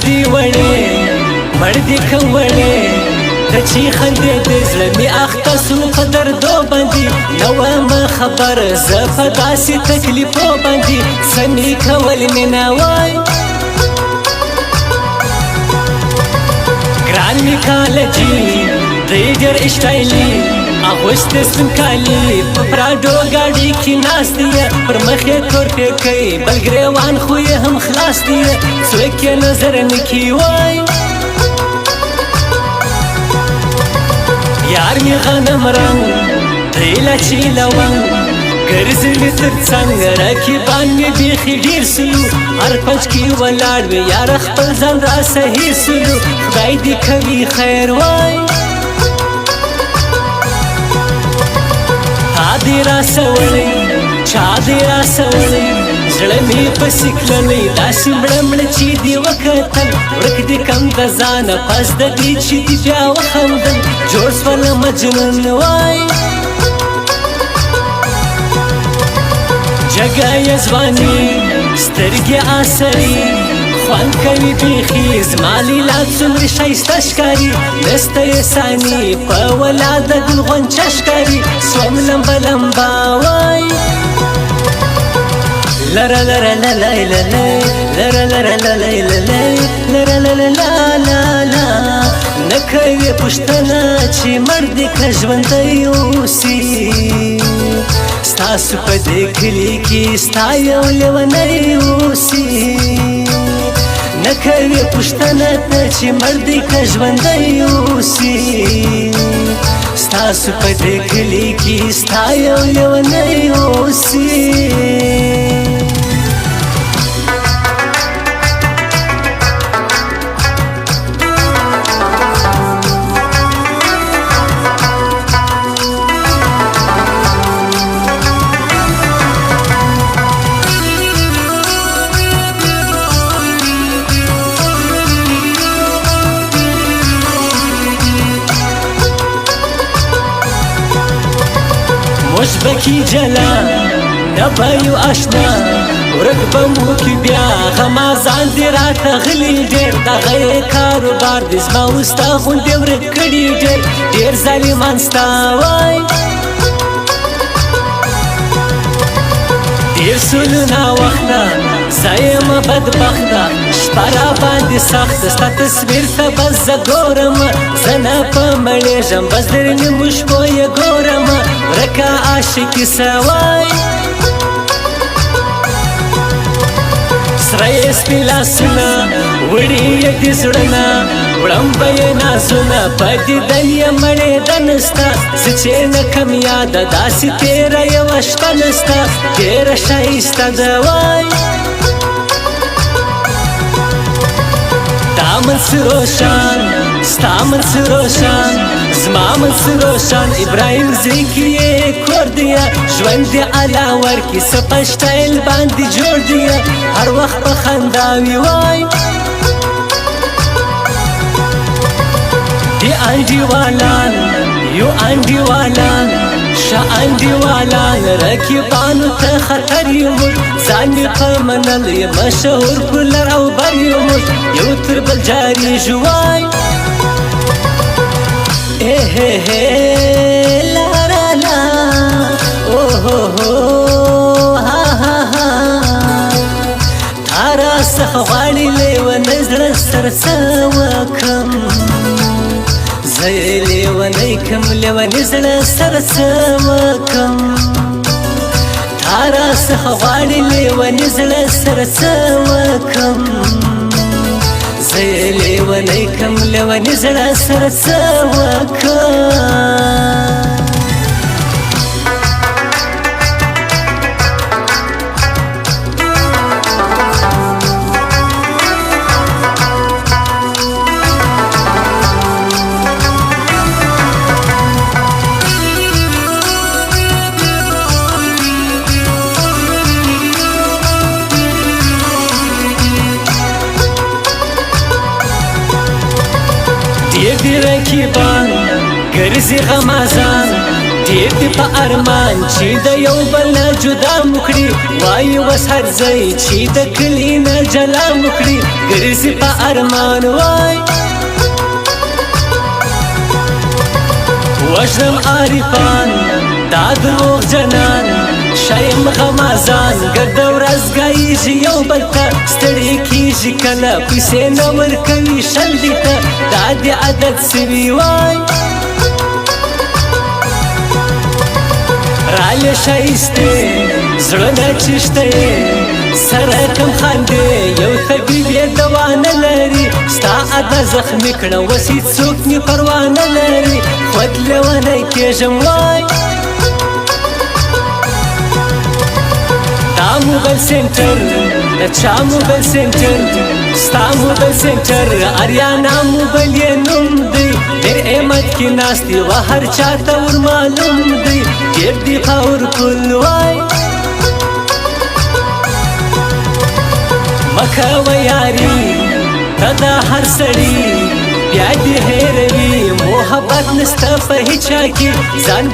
دی وړې مړ دی کم وړې ته چې خندېدې زړه مې اخته سو په دردو باندې نه ومه خبر زه په داسې تکلیفو باندې څه مې کول مینه وای ګران مې کالجي دی ډېر اسټایلي اغوستې سپین کالي په پراډو ګاډي کې ناست دی پر مخ یې تور ټیکۍ بل ګریوان خو یې هم خلاص دی څوک یې نظر نه کي وای یار می غنم رنگ دیلا چی لونگ گرزلی تر څنګ رقیبان می بیخي ډیر سلو هر پنځ کې ولاړ وي یار خپل ځان را صحیح سلو خدای دې کوي خیر وای تا دې را سوړې چا دې را سوړې زړه مې پسې کړلې داسې مړه مړه چې دې وکتل ورک دې کم د ځانه پس د دې چې دې بیا وخندل جوړ سوله مجنون وای جګه یې ځواني سترګې عصري خوند کوي بیخي زما لیلا څومره ښایسته ښکاري نسته یې ثاني په ولاده ګل غونچه ښکاري سوم لمبه لمبه وای لرا لرا لا لا لا لا لرا لرا لا لا لا لا لرا لرا لا لا لا نکوي پښتنه چې مرد که ژوندی اوسي ستاسو په دې کلي کې ستا یو لیونی اوسي نکوي پښتنه چې مرد که ژوندی اوسي ستاسو په دې کلي کې ستا یو لیونی اوسي موږ بکی جلا نبایو آشنا ورک بمو کی بیا غمازان دی راته غلی ډېر دغه کاروبار د زما وستا غوندې ورک کړي ډېر ظالمان ستا وای ډېر سولو ناوخته زه یمه بدبخته شپه را باندې سخته ستا تصویر ته بس زه ګورم زه نه په مړېږم بس در نیمو شپو یې ګورم ورکه عاشقي سوای سره یې سپین لاسونه وړي یې د زړه نه وړمبه یې نازونه په دیدن یې مړېده نسته زه چې نه کم یاده داسې تېره یوه شپه نسته ډېره ښایسته ده وای تا منصور روشن ستا منصور روشن زما منصور روشن ابراهیم زیکی یې کور دی ژوند دې اعلی ورکړي څه په سټایل باندې جوړ دی هر وخت په خندا وي وای دی انډیوالان یو انډیوالان ښه انډیوالان رقیبانو ته خطر یو موږ ځان یې په منل یې مشهور ګلر او بر یو موږ یو تر بل جارېږو وای لا لا لا اوه ها ها ها تارا څخه غواړي لیونی زړه سره څه وکړم زه یې لیونی کړم لیوني زړه سره څه وکړم تارا څخه غواړي لیوني زړه سره څه وکړم زه یې لیونی کړم لیوني زړه سره څه وکړم ډېر دي رقیبان ګرځي غمازان ډېر دي په ارمان چې د یو بل نه جدا مکړي وایي وس هر ځای چې د کلي نه جلا مکړي ګرځي په ارمان وای وژنم عارفان دا دروغ جنان شایم غمازان ګرد ورځ ګایږي یو بل ته ستړي کېږي کله پیسې نه ورکوي شل دي ته دا دې عادت سوي وای راله ښایستې زړه نه چیشته یې سره کم خاندې یو طبیب یې دوا نه لري ستا ادا زخمي کړه اوس هېڅوک مې پروا نه لري خود لیونی کېږم وای دا موبایل سنټر د چا موبایل سنټر ستا موبایل سنټر اریانا موبایل یې نوم دی ډېر احمد کې ناست دی و هر چا ته ور معلوم دی ډېر دی پاورفول وای مه کوه یاري ته دا هر سړي بیا دې هېروي محبت نسته په هېچا کې ځان